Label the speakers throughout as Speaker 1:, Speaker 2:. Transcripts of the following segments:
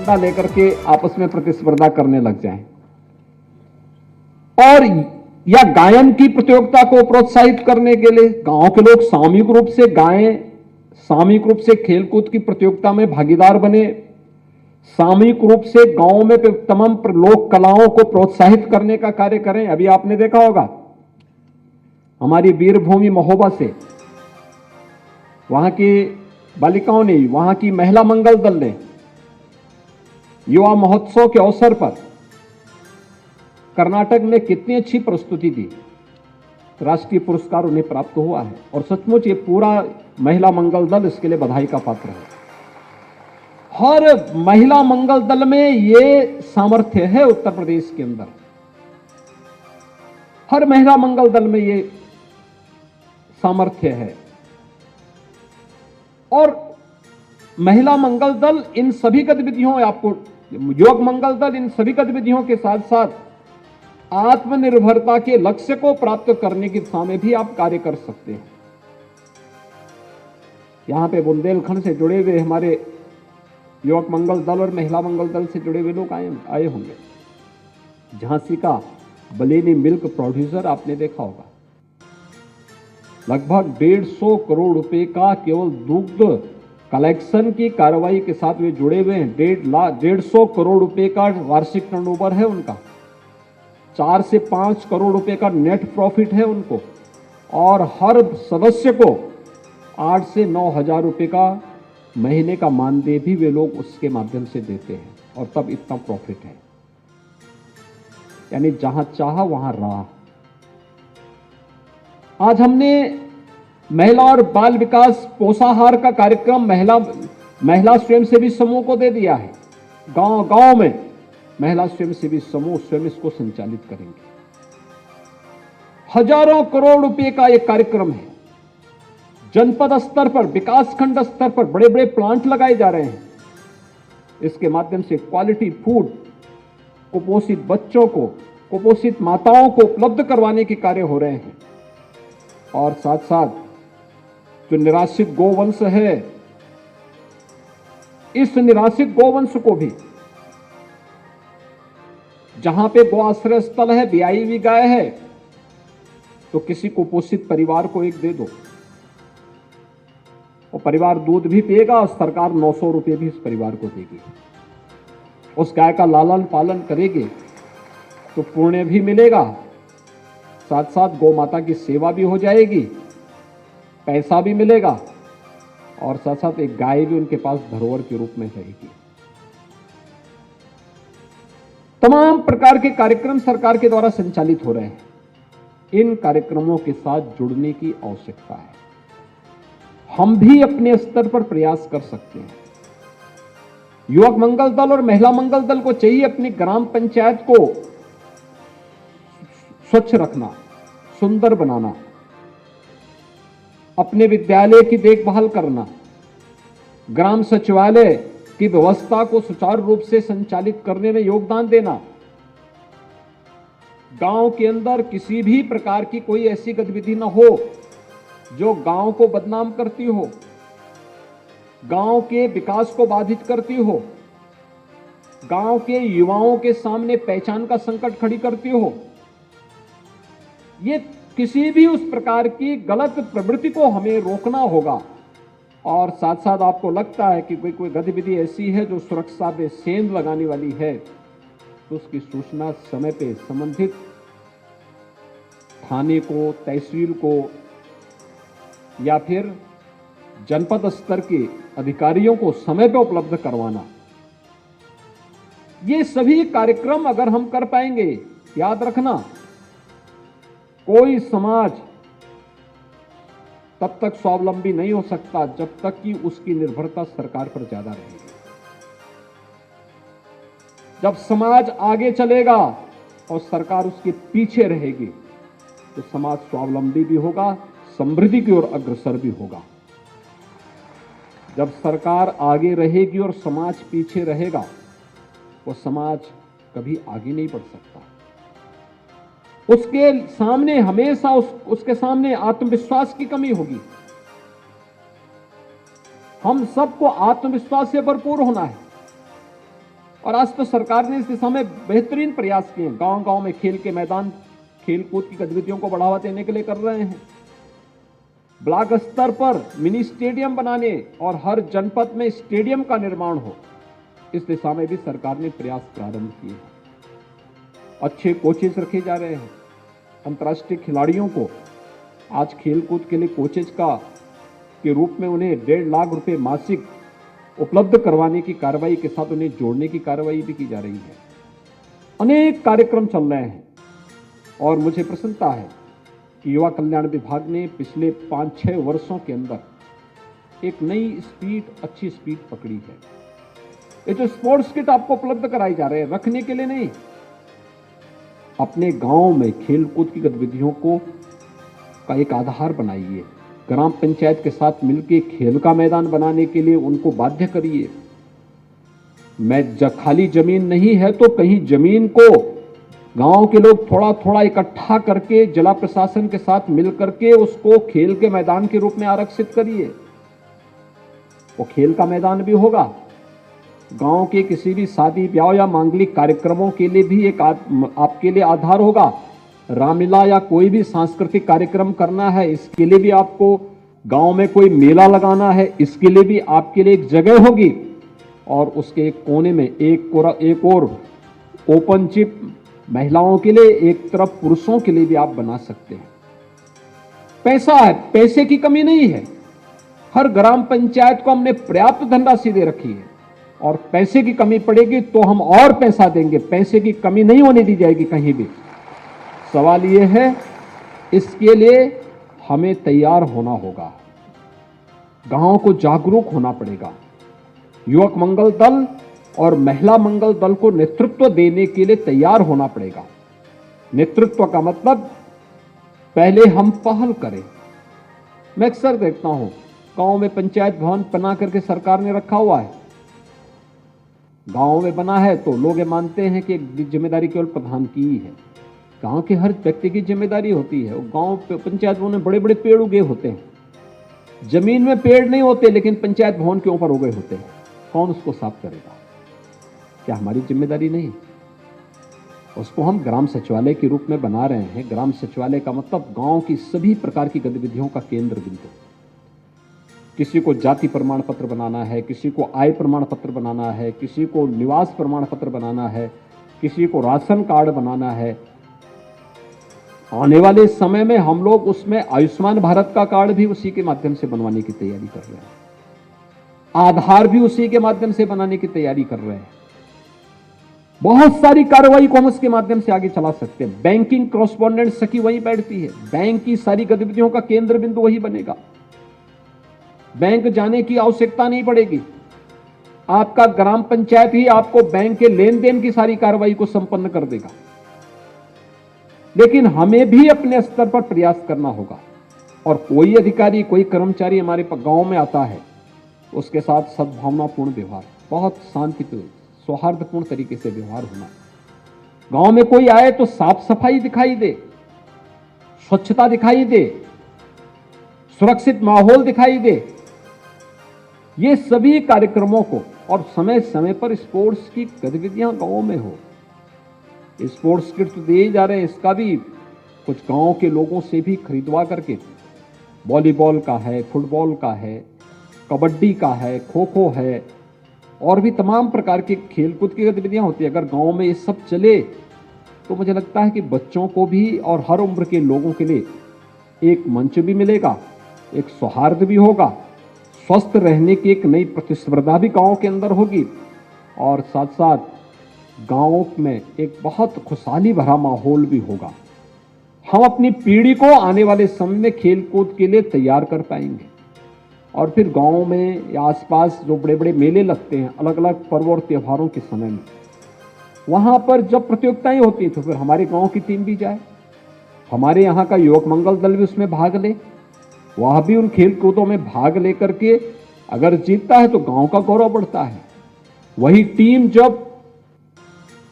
Speaker 1: डंडा लेकर के आपस में प्रतिस्पर्धा करने लग जाएं, और या गायन की प्रतियोगिता को प्रोत्साहित करने के लिए गांव के लोग सामूहिक रूप से गाएं, सामूहिक रूप से खेलकूद की प्रतियोगिता में भागीदार बने, सामूहिक रूप से गांव में तमाम लोक कलाओं को प्रोत्साहित करने का कार्य करें। अभी आपने देखा होगा हमारी वीरभूमि महोबा से वहां की बालिकाओं ने, वहां की महिला मंगल दल ने युवा महोत्सव के अवसर पर कर्नाटक में कितनी अच्छी प्रस्तुति दी, राष्ट्रीय पुरस्कार उन्हें प्राप्त हुआ है। और सचमुच ये पूरा महिला मंगल दल इसके लिए बधाई का पात्र है। हर महिला मंगल दल में ये सामर्थ्य है उत्तर प्रदेश के अंदर, हर महिला मंगल दल में ये सामर्थ्य है। और महिला मंगल दल इन सभी गतिविधियों, आपको युवक मंगल दल इन सभी गतिविधियों के साथ साथ आत्मनिर्भरता के लक्ष्य को प्राप्त करने की दिशा में भी आप कार्य कर सकते हैं। यहां पे बुंदेलखंड से जुड़े हुए हमारे युवक मंगल दल और महिला मंगल दल से जुड़े हुए लोग आए होंगे। झांसी का बलेनी मिल्क प्रोड्यूसर आपने देखा होगा, लगभग 150 करोड़ रुपए का केवल दुग्ध कलेक्शन की कार्रवाई के साथ वे जुड़े हुए हैं। 150 करोड़ रुपए का वार्षिक टर्नओवर है उनका, 4 से 5 करोड़ रुपए का नेट प्रॉफिट है उनको, और हर सदस्य को 8 से 9 हजार रुपए का महीने का मानदेय भी वे लोग उसके माध्यम से देते हैं, और तब इतना प्रॉफिट है। यानी जहां चाहा वहां रहा। आज हमने महिला और बाल विकास पोषाहार का कार्यक्रम महिला स्वयंसेवी समूह को दे दिया है। गांव गांव में महिला स्वयंसेवी समूह स्वयं इसको संचालित करेंगे। हजारों करोड़ रुपए का एक कार्यक्रम है। जनपद स्तर पर, विकासखंड स्तर पर बड़े बड़े प्लांट लगाए जा रहे हैं। इसके माध्यम से क्वालिटी फूड कुपोषित बच्चों को, कुपोषित माताओं को उपलब्ध करवाने के कार्य हो रहे हैं। और साथ साथ जो निराश्रित गोवंश है, इस निराश्रित गोवंश को भी, जहां पे गो आश्रय स्थल है, ब्याई हुई गाय है, तो किसी कुपोषित परिवार को एक दे दो, और परिवार दूध भी पिएगा और सरकार 900 रुपये भी इस परिवार को देगी। उस गाय का लालन पालन करेंगे तो पुण्य भी मिलेगा, साथ साथ गौ माता की सेवा भी हो जाएगी, पैसा भी मिलेगा, और साथ साथ एक गाय भी उनके पास धरोहर के रूप में रहेगी। तमाम प्रकार के कार्यक्रम सरकार के द्वारा संचालित हो रहे हैं। इन कार्यक्रमों के साथ जुड़ने की आवश्यकता है। हम भी अपने स्तर पर प्रयास कर सकते हैं। युवक मंगल दल और महिला मंगल दल को चाहिए अपनी ग्राम पंचायत को स्वच्छ रखना, सुंदर बनाना, अपने विद्यालय की देखभाल करना, ग्राम सचिवालय की व्यवस्था को सुचारू रूप से संचालित करने में योगदान देना, गांव के अंदर किसी भी प्रकार की कोई ऐसी गतिविधि न हो जो गांव को बदनाम करती हो, गांव के विकास को बाधित करती हो, गांव के युवाओं के सामने पहचान का संकट खड़ी करती हो। ये किसी भी उस प्रकार की गलत प्रवृत्ति को हमें रोकना होगा। और साथ साथ आपको लगता है कि कोई गतिविधि ऐसी है जो सुरक्षा पे सेंध लगाने वाली है, तो उसकी सूचना समय पे संबंधित थाने को, तहसील को या फिर जनपद स्तर के अधिकारियों को समय पे उपलब्ध करवाना। ये सभी कार्यक्रम अगर हम कर पाएंगे, याद रखना, कोई समाज तब तक स्वावलंबी नहीं हो सकता जब तक कि उसकी निर्भरता सरकार पर ज्यादा रहेगी। जब समाज आगे चलेगा और सरकार उसके पीछे रहेगी, तो समाज स्वावलंबी भी होगा, समृद्धि की ओर अग्रसर भी होगा। जब सरकार आगे रहेगी और समाज पीछे रहेगा, वो समाज कभी आगे नहीं बढ़ सकता। उसके सामने हमेशा उसके सामने आत्मविश्वास की कमी होगी। हम सबको आत्मविश्वास से भरपूर होना है। और आज तो सरकार ने इस दिशा में बेहतरीन प्रयास किए। गांव-गांव में खेल के मैदान, खेलकूद की गतिविधियों को बढ़ावा देने के लिए कर रहे हैं। ब्लॉक स्तर पर मिनी स्टेडियम बनाने और हर जनपद में स्टेडियम का निर्माण हो, इस दिशा में भी सरकार ने प्रयास प्रारंभ किए हैं। अच्छे कोचेज रखे जा रहे हैं। अंतर्राष्ट्रीय खिलाड़ियों को आज खेलकूद के लिए कोचेज के रूप में उन्हें 1.5 लाख रुपए मासिक उपलब्ध करवाने की कार्रवाई के साथ उन्हें जोड़ने की कार्रवाई भी की जा रही है। अनेक कार्यक्रम चल रहे हैं और मुझे प्रसन्नता है कि युवा कल्याण विभाग ने पिछले 5-6 वर्षों के अंदर एक नई स्पीड, अच्छी स्पीड पकड़ी है। ये जो स्पोर्ट्स किट आपको उपलब्ध कराई जा रहे हैं, रखने के लिए नहीं, अपने गांव में खेलकूद की गतिविधियों का एक आधार बनाइए। ग्राम पंचायत के साथ मिलकर खेल का मैदान बनाने के लिए उनको बाध्य करिए। खाली जमीन नहीं है तो कहीं जमीन को गांव के लोग थोड़ा थोड़ा इकट्ठा करके जिला प्रशासन के साथ मिलकर के उसको खेल के मैदान के रूप में आरक्षित करिए। वो खेल का मैदान भी होगा। गांव के किसी भी शादी ब्याह या मांगलिक कार्यक्रमों के लिए भी एक आपके लिए आधार होगा। रामलीला या कोई भी सांस्कृतिक कार्यक्रम करना है, इसके लिए भी आपको गांव में कोई मेला लगाना है, इसके लिए भी आपके लिए एक जगह होगी। और उसके एक कोने में एक और ओपन चिप महिलाओं के लिए, एक तरफ पुरुषों के लिए भी आप बना सकते हैं। पैसा है, पैसे की कमी नहीं है। हर ग्राम पंचायत को हमने पर्याप्त धनराशि दे रखी है और पैसे की कमी पड़ेगी तो हम और पैसा देंगे। पैसे की कमी नहीं होने दी जाएगी कहीं भी। सवाल यह है, इसके लिए हमें तैयार होना होगा। गांव को जागरूक होना पड़ेगा। युवक मंगल दल और महिला मंगल दल को नेतृत्व देने के लिए तैयार होना पड़ेगा। नेतृत्व का मतलब पहले हम पहल करें। मैं अक्सर देखता हूं, गांव में पंचायत भवन बना करके सरकार ने रखा हुआ है। गांव में बना है तो लोग ये मानते हैं कि जिम्मेदारी केवल प्रधान की ही है। गांव के हर व्यक्ति की जिम्मेदारी होती है। गांव पंचायत भवन में बड़े बड़े पेड़ उगे होते हैं। जमीन में पेड़ नहीं होते लेकिन पंचायत भवन के ऊपर उगे होते हैं। कौन उसको साफ करेगा? क्या हमारी जिम्मेदारी नहीं? उसको हम ग्राम सचिवालय के रूप में बना रहे हैं। ग्राम सचिवालय का मतलब गांव की सभी प्रकार की गतिविधियों का केंद्र बिंदु। किसी को जाति प्रमाण पत्र बनाना है, किसी को आय प्रमाण पत्र बनाना है, किसी को निवास प्रमाण पत्र बनाना है, किसी को राशन कार्ड बनाना है। आने वाले समय में हम लोग उसमें आयुष्मान भारत का कार्ड भी उसी के माध्यम से बनवाने की तैयारी कर रहे हैं। आधार भी उसी के माध्यम से बनाने की तैयारी कर रहे हैं। बहुत सारी कार्रवाई को हम उसके माध्यम से आगे चला सकते हैं। बैंकिंग कॉरेस्पॉन्डेंट सखी वहीं बैठती है। बैंक की सारी गतिविधियों का केंद्र बिंदु वही बनेगा। बैंक जाने की आवश्यकता नहीं पड़ेगी। आपका ग्राम पंचायत ही आपको बैंक के लेन देन की सारी कार्रवाई को संपन्न कर देगा। लेकिन हमें भी अपने स्तर पर प्रयास करना होगा। और कोई अधिकारी, कोई कर्मचारी हमारे गांव में आता है, उसके साथ सद्भावनापूर्ण व्यवहार, बहुत शांतिपूर्ण, सौहार्दपूर्ण तरीके से व्यवहार होना। गांव में कोई आए तो साफ सफाई दिखाई दे, स्वच्छता दिखाई दे, सुरक्षित माहौल दिखाई दे। ये सभी कार्यक्रमों को, और समय समय पर स्पोर्ट्स की गतिविधियां गांव में हो। स्पोर्ट्स किट तो दिए जा रहे हैं, इसका भी कुछ गांव के लोगों से भी खरीदवा करके, वॉलीबॉल का है, फुटबॉल का है, कबड्डी का है, खो खो है, और भी तमाम प्रकार की खेलकूद की गतिविधियां होती है। अगर गांव में ये सब चले तो मुझे लगता है कि बच्चों को भी और हर उम्र के लोगों के लिए एक मंच भी मिलेगा, एक सौहार्द भी होगा, स्वस्थ रहने की एक नई प्रतिस्पर्धा भी गांव के अंदर होगी, और साथ साथ गांव में एक बहुत खुशहाली भरा माहौल भी होगा। हम अपनी पीढ़ी को आने वाले समय में खेलकूद के लिए तैयार कर पाएंगे। और फिर गांव में या आसपास जो बड़े बड़े मेले लगते हैं अलग अलग पर्व और त्योहारों के समय में, वहां पर जब प्रतियोगिताएं होती हैं तो फिर हमारे गांव की टीम भी जाए, हमारे यहाँ का युवक मंगल दल भी उसमें भाग ले, वह भी उन खेल कूदों में भाग लेकर के अगर जीतता है तो गांव का गौरव बढ़ता है। वही टीम जब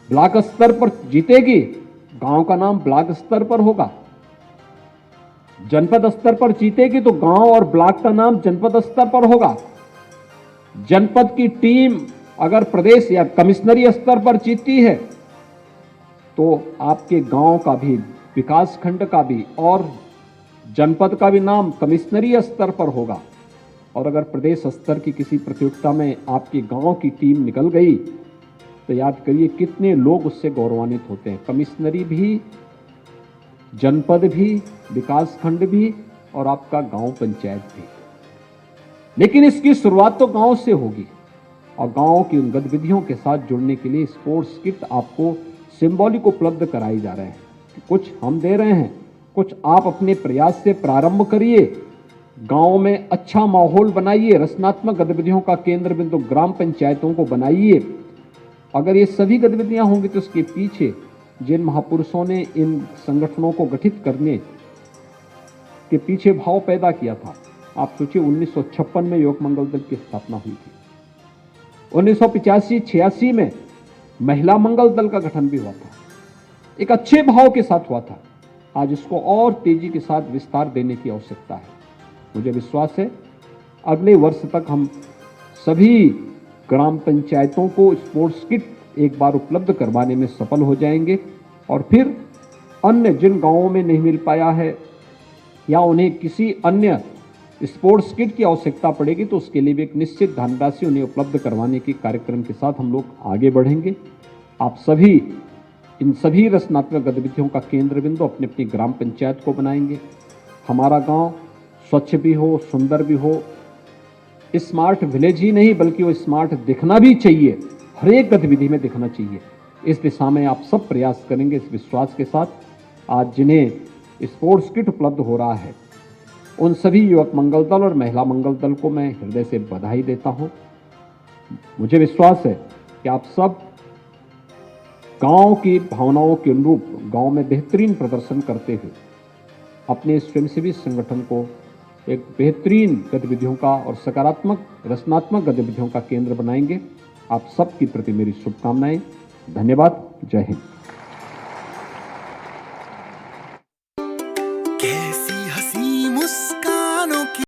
Speaker 1: ब्लॉक स्तर पर जीतेगी, गांव का नाम ब्लॉक स्तर पर होगा। जनपद स्तर पर जीतेगी तो गांव और ब्लॉक का नाम जनपद स्तर पर होगा। जनपद की टीम अगर प्रदेश या कमिश्नरी स्तर पर जीतती है तो आपके गांव का भी, विकास खंड का भी और जनपद का भी नाम कमिश्नरी स्तर पर होगा। और अगर प्रदेश स्तर की किसी प्रतियोगिता में आपके गांव की टीम निकल गई तो याद करिए कितने लोग उससे गौरवान्वित होते हैं। कमिश्नरी भी, जनपद भी, विकास खंड भी और आपका गांव पंचायत भी। लेकिन इसकी शुरुआत तो गांव से होगी और गांव की उन गतिविधियों के साथ जुड़ने के लिए स्पोर्ट्स किट आपको सिंबॉलिक उपलब्ध कराई जा रहे हैं। कुछ हम दे रहे हैं, कुछ आप अपने प्रयास से प्रारंभ करिए। गांव में अच्छा माहौल बनाइए, रचनात्मक गतिविधियों का केंद्र बिंदु ग्राम पंचायतों को बनाइए। अगर ये सभी गतिविधियां होंगी तो इसके पीछे जिन महापुरुषों ने इन संगठनों को गठित करने के पीछे भाव पैदा किया था, आप सोचिए 1956 में युवक मंगल दल की स्थापना हुई थी, 1985-86 में महिला मंगल दल का गठन भी हुआ था, एक अच्छे भाव के साथ हुआ था। आज इसको और तेजी के साथ विस्तार देने की आवश्यकता है। मुझे विश्वास है अगले वर्ष तक हम सभी ग्राम पंचायतों को स्पोर्ट्स किट एक बार उपलब्ध करवाने में सफल हो जाएंगे और फिर अन्य जिन गांवों में नहीं मिल पाया है या उन्हें किसी अन्य स्पोर्ट्स किट की आवश्यकता पड़ेगी तो उसके लिए भी एक निश्चित धनराशि उन्हें उपलब्ध करवाने के कार्यक्रम के साथ हम लोग आगे बढ़ेंगे। आप सभी इन सभी रचनात्मक गतिविधियों का केंद्र बिंदु अपनी अपनी ग्राम पंचायत को बनाएंगे। हमारा गांव स्वच्छ भी हो, सुंदर भी हो, स्मार्ट विलेज ही नहीं बल्कि वो स्मार्ट दिखना भी चाहिए, हर एक गतिविधि में दिखना चाहिए। इस दिशा में आप सब प्रयास करेंगे इस विश्वास के साथ। आज जिन्हें स्पोर्ट्स किट उपलब्ध हो रहा है उन सभी युवक मंगल दल और महिला मंगल दल को मैं हृदय से बधाई देता हूं। मुझे विश्वास है कि आप सब गांव की भावनाओं के अनुरूप गांव में बेहतरीन प्रदर्शन करते हुए अपने स्वयंसेवी संगठन को एक बेहतरीन गतिविधियों का और सकारात्मक रचनात्मक गतिविधियों का केंद्र बनाएंगे। आप सबके प्रति मेरी शुभकामनाएं। धन्यवाद। जय हिंद।